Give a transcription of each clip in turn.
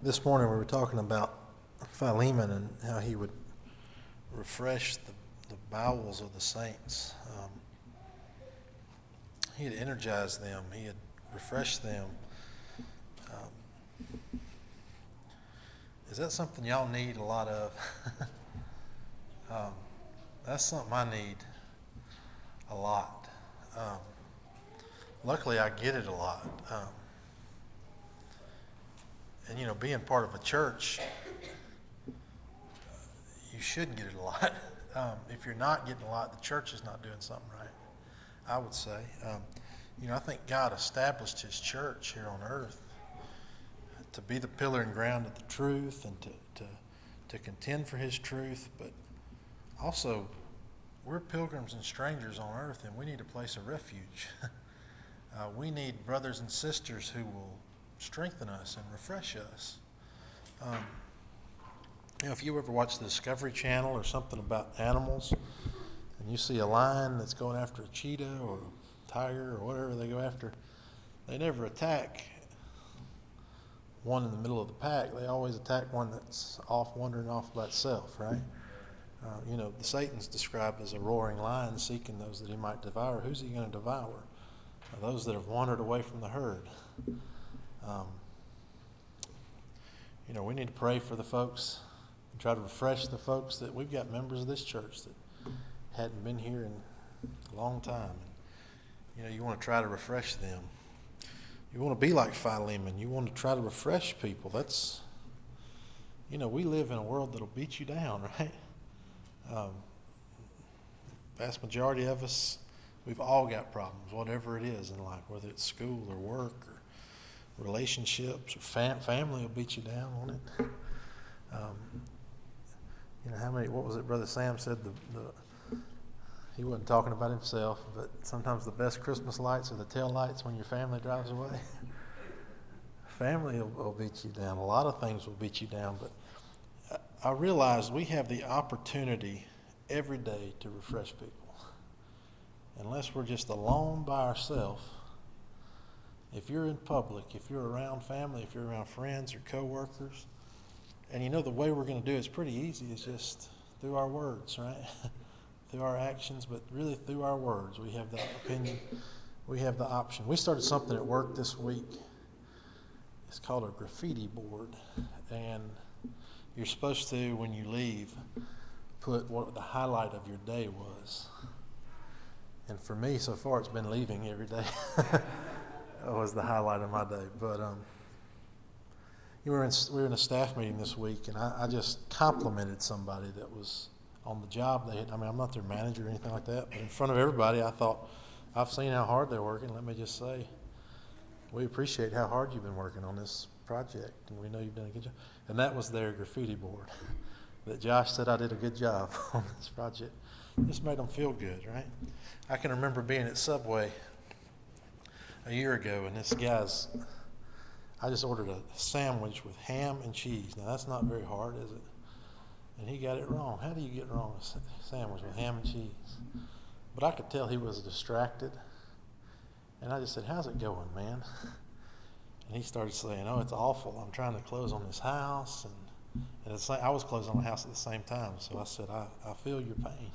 This morning we were talking about Philemon and how he would refresh the bowels of the saints. He'd energize them. He'd refresh them. Is that something y'all need a lot of? That's something I need a lot. Luckily, I get it a lot. And being part of a church, you should get it a lot. If you're not getting a lot, the church is not doing something right, I would say. I think God established his church here on earth to be the pillar and ground of the truth and to contend for his truth. But also, we're pilgrims and strangers on earth, and we need a place of refuge. We need brothers and sisters who will strengthen us and refresh us. If you ever watch the Discovery Channel or something about animals, and you see a lion that's going after a cheetah or a tiger or whatever they go after, they never attack one in the middle of the pack. They always attack one that's wandering off by itself, right? The Satan's described as a roaring lion seeking those that he might devour. Who's he going to devour? Those that have wandered away from the herd. We need to pray for the folks and try to refresh the folks that we've got members of this church that hadn't been here in a long time. And, you want to try to refresh them. You want to be like Philemon. You want to try to refresh people. That's, we live in a world that'll beat you down, right? Vast majority of us, we've all got problems, whatever it is in life, whether it's school or work or relationships or family will beat you down on it. What was it Brother Sam said, he wasn't talking about himself, but sometimes the best Christmas lights are the tail lights when your family drives away. Family will beat you down. A lot of things will beat you down, but I realize we have the opportunity every day to refresh people. Unless we're just alone by ourselves, if you're in public, if you're around family, if you're around friends or coworkers, and the way we're going to do it's pretty easy. It's just through our words, right? Through our actions, but really through our words. We have the opinion. We have the option. We started something at work this week. It's called a graffiti board. And you're supposed to, when you leave, put what the highlight of your day was. And for me, so far, it's been leaving every day. That was the highlight of my day. But we were in a staff meeting this week, and I just complimented somebody that was on the job. I'm not their manager or anything like that, but in front of everybody, I thought, I've seen how hard they're working. Let me just say, we appreciate how hard you've been working on this project, and we know you've done a good job. And that was their graffiti board that Josh said I did a good job on this project. It just made them feel good, right? I can remember being at Subway a year ago, and I just ordered a sandwich with ham and cheese. Now, that's not very hard, is it? And he got it wrong. How do you get wrong a sandwich with ham and cheese? But I could tell he was distracted. And I just said, how's it going, man? And he started saying, oh, it's awful. I'm trying to close on this house. And I was closing on the house at the same time. So I said, I feel your pain.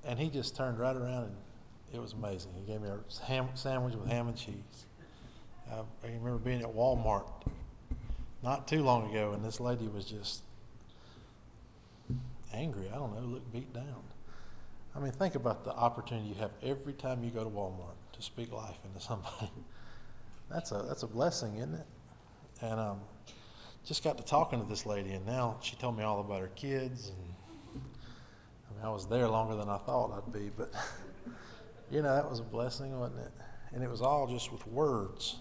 And he just turned right around, and it was amazing. He gave me a sandwich with ham and cheese. I remember being at Walmart not too long ago, and this lady was just angry. I don't know, looked beat down. Think about the opportunity you have every time you go to Walmart to speak life into somebody. That's a blessing, isn't it? And just got to talking to this lady, and now she told me all about her kids. And I was there longer than I thought I'd be, but that was a blessing, wasn't it? And it was all just with words.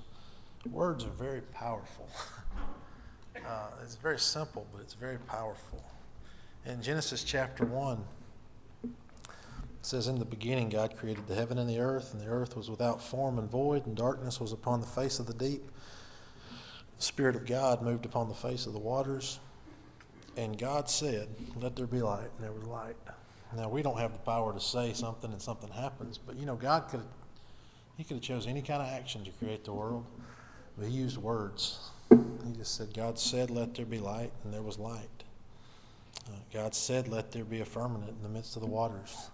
Words are very powerful. It's very simple, but it's very powerful. In Genesis chapter 1, it says, in the beginning God created the heaven and the earth was without form and void, and darkness was upon the face of the deep. The Spirit of God moved upon the face of the waters. And God said, let there be light, and there was light. Now, we don't have the power to say something and something happens, but God could have chosen any kind of action to create the world, but he used words. just said, God said, let there be light, and there was light. God said, let there be a firmament in the midst of the waters.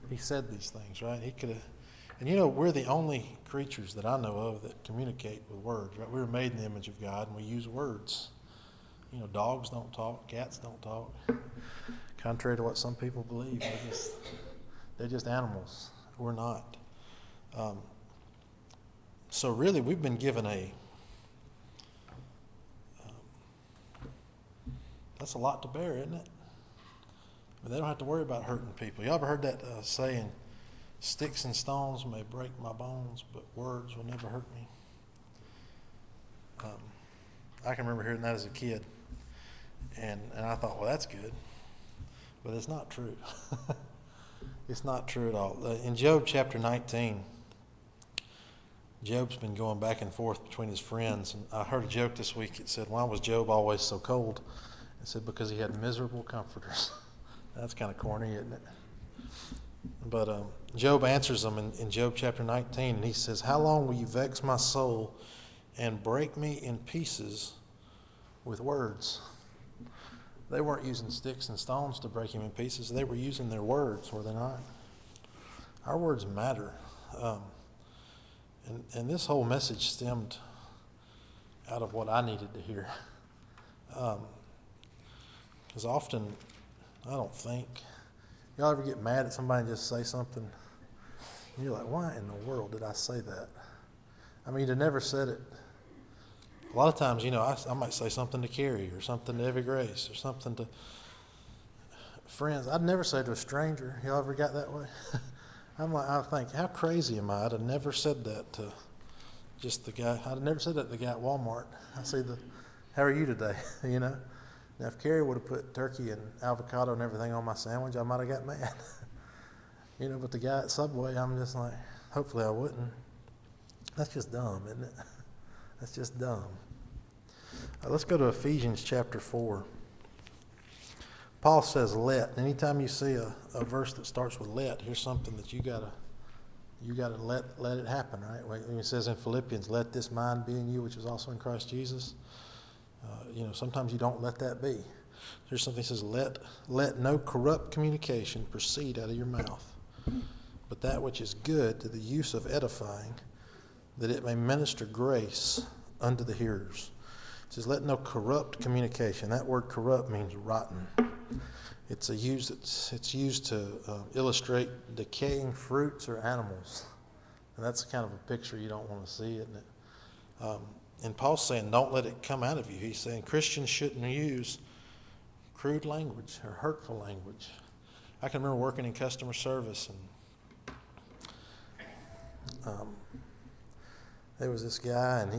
He said these things, right? He could have. And you know, we're the only creatures that I know of that communicate with words, right? We were made in the image of God, and we use words. You know, dogs don't talk, cats don't talk. Contrary to what some people believe, they're just animals. We're not. So really, we've been given that's a lot to bear, isn't it? But they don't have to worry about hurting people. You ever heard that saying, sticks and stones may break my bones, but words will never hurt me? I can remember hearing that as a kid. And I thought, well, that's good. But it's not true. It's not true at all. In Job chapter 19, Job's been going back and forth between his friends. And I heard a joke this week. It said, why was Job always so cold? It said, because he had miserable comforters. That's kind of corny, isn't it? But Job answers them in Job chapter 19, and he says, how long will you vex my soul and break me in pieces with words? They weren't using sticks and stones to break him in pieces. They were using their words, were they not? Our words matter. And this whole message stemmed out of what I needed to hear. Because often, I don't think, y'all ever get mad at somebody and just say something? And you're like, why in the world did I say that? I mean, you never said it. A lot of times, you know, I might say something to Carrie or something to Evie Grace or something to friends. I'd never say to a stranger. Y'all ever got that way? I think, how crazy am I? I'd have never said that to just the guy. I'd have never said that to the guy at Walmart. I see how are you today? You know? Now, if Carrie would have put turkey and avocado and everything on my sandwich, I might have got mad. You know, but the guy at Subway, I'm just like, hopefully I wouldn't. That's just dumb, isn't it? That's just dumb. Let's go to Ephesians chapter 4. Paul says let. Anytime you see a verse that starts with let, here's something that you gotta let it happen, right? When it says in Philippians, let this mind be in you, which is also in Christ Jesus. You know, sometimes you don't let that be. There's something that says let no corrupt communication proceed out of your mouth, but that which is good to the use of edifying, that it may minister grace unto the hearers. It says, let no corrupt communication. That word corrupt means rotten. It's used to illustrate decaying fruits or animals. And that's kind of a picture you don't want to see, isn't it? And Paul's saying, don't let it come out of you. He's saying Christians shouldn't use crude language or hurtful language. I can remember working in customer service, and there was this guy, and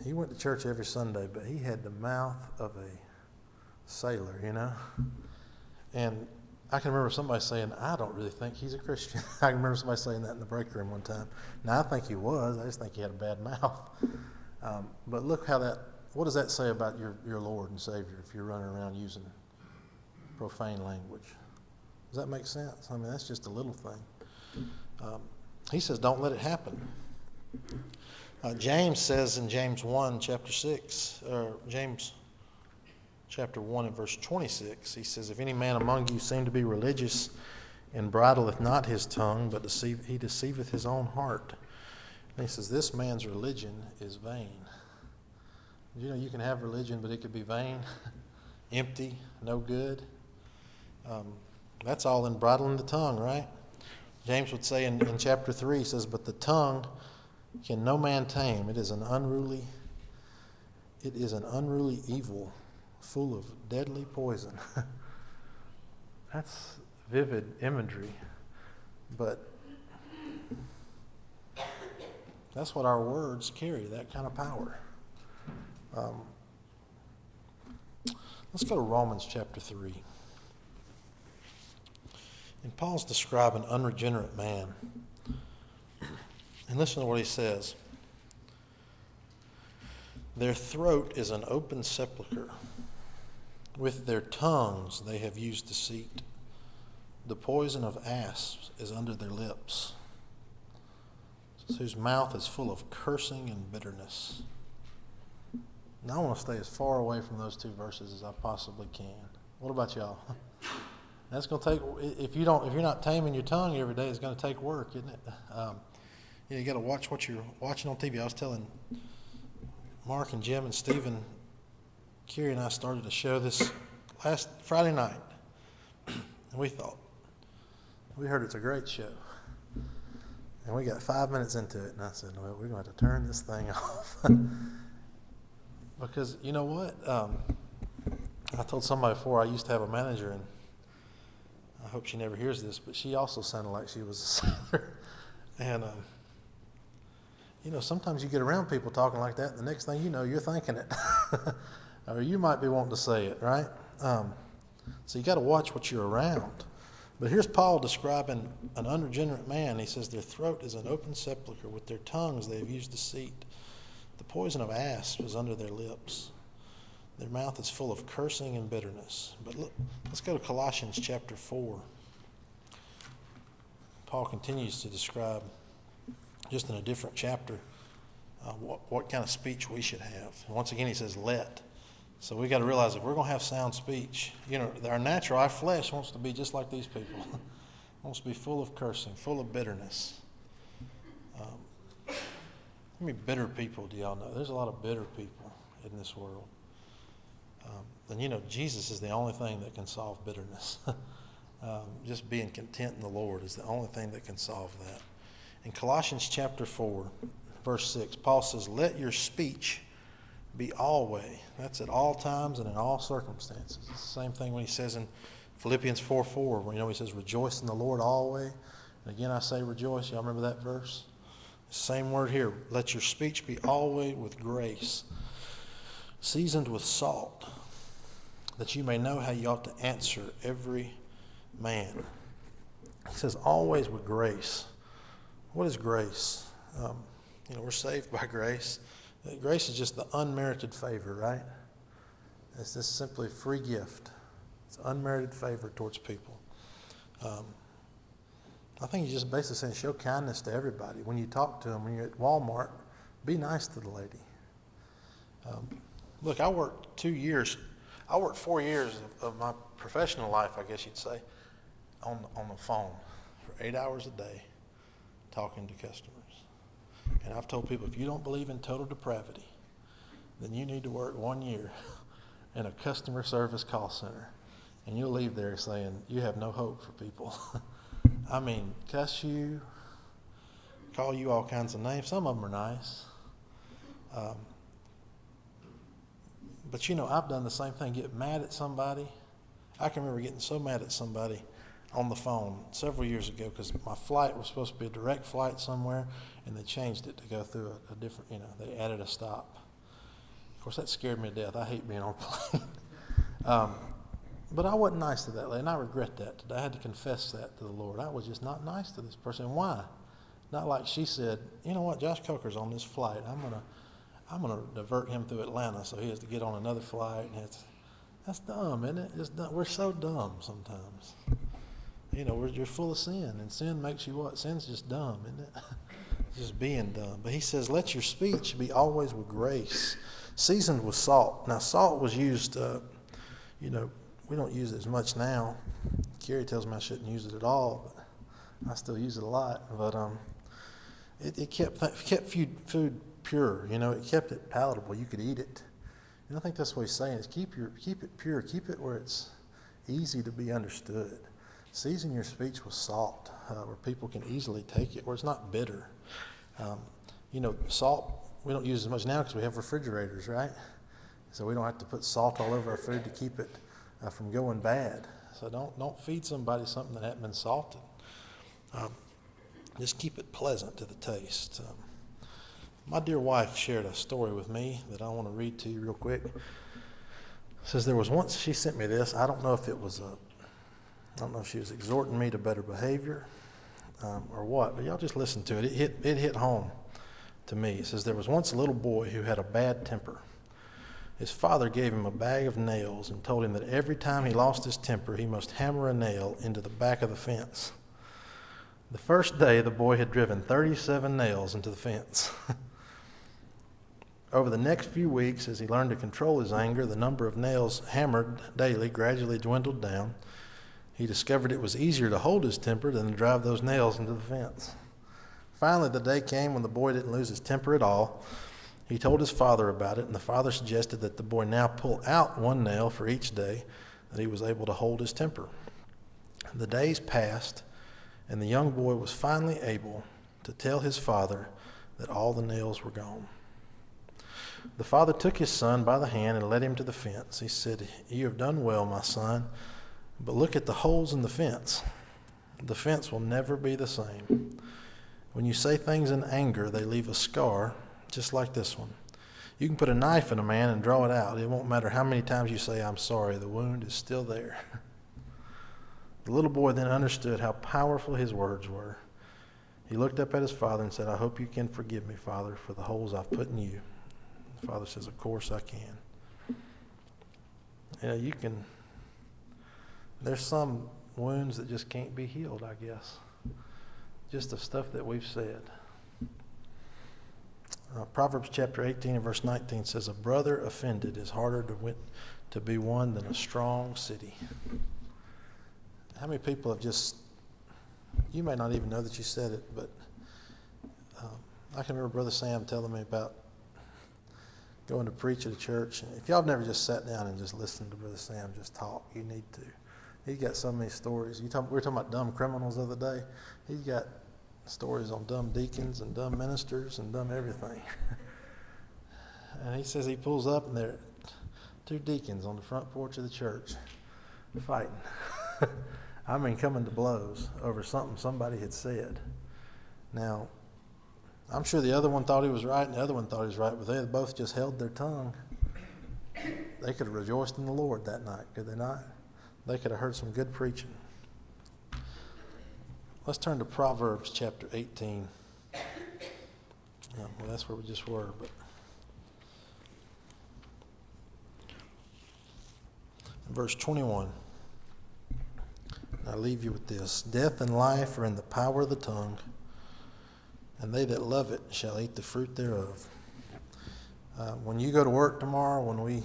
he went to church every Sunday, but he had the mouth of a sailor, you know. And I can remember somebody saying, I don't really think he's a Christian. I can remember somebody saying that in the break room one time. Now, I think he was. I just think he had a bad mouth. But look what does that say about your Lord and Savior if you're running around using profane language? Does that make sense? I mean, that's just a little thing. He says, don't let it happen. James says in James 1, chapter 6, or James chapter 1 and verse 26, he says, if any man among you seem to be religious and bridleth not his tongue, but he deceiveth his own heart. And he says, this man's religion is vain. You know, you can have religion, but it could be vain, empty, no good. That's all in bridling the tongue, right? James would say in chapter 3, he says, but the tongue can no man tame. It is an unruly evil, full of deadly poison. That's vivid imagery, but that's what our words carry, that kind of power. Let's go to Romans chapter 3. And Paul's describing an unregenerate man. And listen to what he says. Their throat is an open sepulchre. With their tongues they have used deceit. The poison of asps is under their lips, whose mouth is full of cursing and bitterness. And I want to stay as far away from those two verses as I possibly can. What about y'all? That's going to take, if you're not taming your tongue every day, it's going to take work, isn't it? You got to watch what you're watching on TV. I was telling Mark and Jim and Stephen, Kerry and I started a show this last Friday night. And we heard it's a great show. And we got 5 minutes into it, and I said, well, we're going to have to turn this thing off. Because you know what? I told somebody before, I used to have a manager, and I hope she never hears this, but she also sounded like she was a sailor. And, sometimes you get around people talking like that, and the next thing you know, you're thinking it. Or you might be wanting to say it, right? So you got to watch what you're around. But here's Paul describing an unregenerate man. He says, their throat is an open sepulchre. With their tongues they have used deceit. The poison of asps is under their lips. Their mouth is full of cursing and bitterness. But look, let's go to Colossians chapter 4. Paul continues to describe, just in a different chapter, what kind of speech we should have. And once again, he says, let. So we got to realize if we're going to have sound speech, our natural, our flesh wants to be just like these people. Wants to be full of cursing, full of bitterness. How many bitter people do y'all know? There's a lot of bitter people in this world. And Jesus is the only thing that can solve bitterness. Just being content in the Lord is the only thing that can solve that. In Colossians chapter 4, verse 6, Paul says, let your speech be always. That's at all times and in all circumstances. It's the same thing when he says in Philippians 4:4, where he says, rejoice in the Lord always. And again, I say rejoice. Y'all remember that verse? Same word here. Let your speech be always with grace, seasoned with salt, that you may know how you ought to answer every man. He says always with grace. What is grace? We're saved by grace. Grace is just the unmerited favor, right? It's just simply a free gift. It's unmerited favor towards people. I think you just basically saying show kindness to everybody. When you talk to them, when you're at Walmart, be nice to the lady. Look, I worked 4 years of my professional life, I guess you'd say, on the phone for 8 hours a day talking to customers. And I've told people, if you don't believe in total depravity, then you need to work 1 year in a customer service call center. And you'll leave there saying, you have no hope for people. I mean, cuss you, call you all kinds of names. Some of them are nice. But I've done the same thing, get mad at somebody. I can remember getting so mad at somebody on the phone several years ago because my flight was supposed to be a direct flight somewhere, and they changed it to go through a different, they added a stop. Of course, that scared me to death. I hate being on a plane. But I wasn't nice to that lady, and I regret that today. I had to confess that to the Lord. I was just not nice to this person. Why? Not like she said, you know what, Josh Coker's on this flight. I'm gonna divert him through Atlanta so he has to get on another flight. And that's dumb, isn't it? We're so dumb sometimes. You're full of sin, and sin makes you what? Sin's just dumb, isn't it? Just being dumb. But he says, let your speech be always with grace, seasoned with salt. Now, salt was used, we don't use it as much now. Kerry tells me I shouldn't use it at all, but I still use it a lot. But it kept food pure. It kept it palatable. You could eat it. And I think that's what he's saying is keep it pure. Keep it where it's easy to be understood. Season your speech with salt, where people can easily take it, where it's not bitter. Salt, we don't use as much now because we have refrigerators, right? So we don't have to put salt all over our food to keep it from going bad. So don't feed somebody something that hasn't been salted. Just keep it pleasant to the taste. My dear wife shared a story with me that I want to read to you real quick. It says there was once, she sent me this. I don't know if she was exhorting me to better behavior or what, but y'all just listen to it. It hit home to me. It says there was once a little boy who had a bad temper. His father gave him a bag of nails and told him that every time he lost his temper, he must hammer a nail into the back of the fence. The first day, the boy had driven 37 nails into the fence. Over the next few weeks, as he learned to control his anger, the number of nails hammered daily gradually dwindled down. He discovered it was easier to hold his temper than to drive those nails into the fence. Finally, the day came when the boy didn't lose his temper at all. He told his father about it, and the father suggested that the boy now pull out one nail for each day that he was able to hold his temper. The days passed, and the young boy was finally able to tell his father that all the nails were gone. The father took his son by the hand and led him to the fence. He said, "You have done well, my son, but look at the holes in the fence. The fence will never be the same. When you say things in anger, they leave a scar just like this one. You can put a knife in a man and draw it out. It won't matter how many times you say, 'I'm sorry,' the wound is still there." The little boy then understood how powerful his words were. He looked up at his father and said, "I hope you can forgive me, Father, for the holes I've put in you." The father says, "Of course I can." You can. There's some wounds that just can't be healed, I guess. Just the stuff that we've said. Proverbs chapter 18 and verse 19 says, "A brother offended is harder to be won than a strong city." How many people have just, you may not even know that you said it, but I can remember Brother Sam telling me about going to preach at a church. If y'all have never just sat down and just listened to Brother Sam just talk, you need to. He's got so many stories. We were talking about dumb criminals the other day. He's got stories on dumb deacons and dumb ministers and dumb everything. And he says he pulls up and there are two deacons on the front porch of the church fighting. I mean, coming to blows over something somebody had said. Now, I'm sure the other one thought he was right and the other one thought he was right, but they both just held their tongue. They could have rejoiced in the Lord that night, could they not? They could have heard some good preaching. Let's turn to Proverbs chapter 18. Well, that's where we just were, but verse 21. I leave you with this. "Death and life are in the power of the tongue, and they that love it shall eat the fruit thereof." When you go to work tomorrow, when we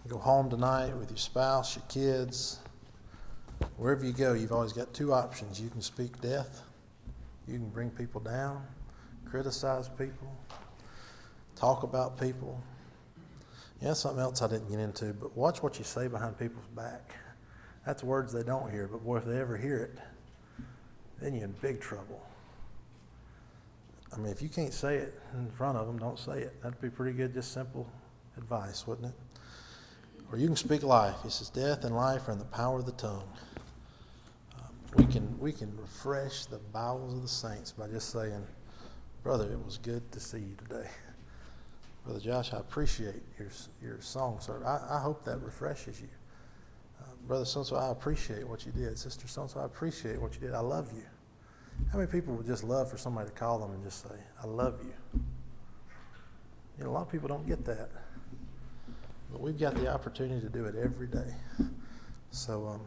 go home tonight with your spouse, your kids, wherever you go, you've always got two options. You can speak death. You can bring people down, criticize people, talk about people. Yeah, something else I didn't get into, but watch what you say behind people's back. That's words they don't hear, but boy, if they ever hear it, then you're in big trouble. I mean, if you can't say it in front of them, don't say it. That'd be pretty good, just simple advice, wouldn't it? Or you can speak life. He says, "Death and life are in the power of the tongue." We can refresh the bowels of the saints by just saying, "Brother, it was good to see you today. Brother Josh, I appreciate your song, sir. I hope that refreshes you. Brother so-and-so, I appreciate what you did. Sister so-and-so, I appreciate what you did. I love you." How many people would just love for somebody to call them and just say, "I love you"? A lot of people don't get that. But we've got the opportunity to do it every day. So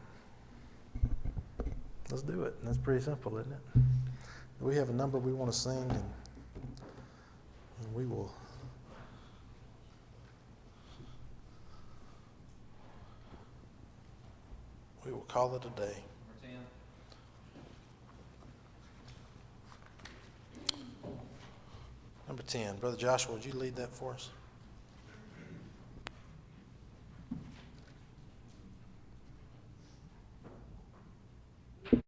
let's do it. And that's pretty simple, isn't it? We have a number we want to sing, and we will call it a day. Number 10. Brother Joshua, would you lead that for us?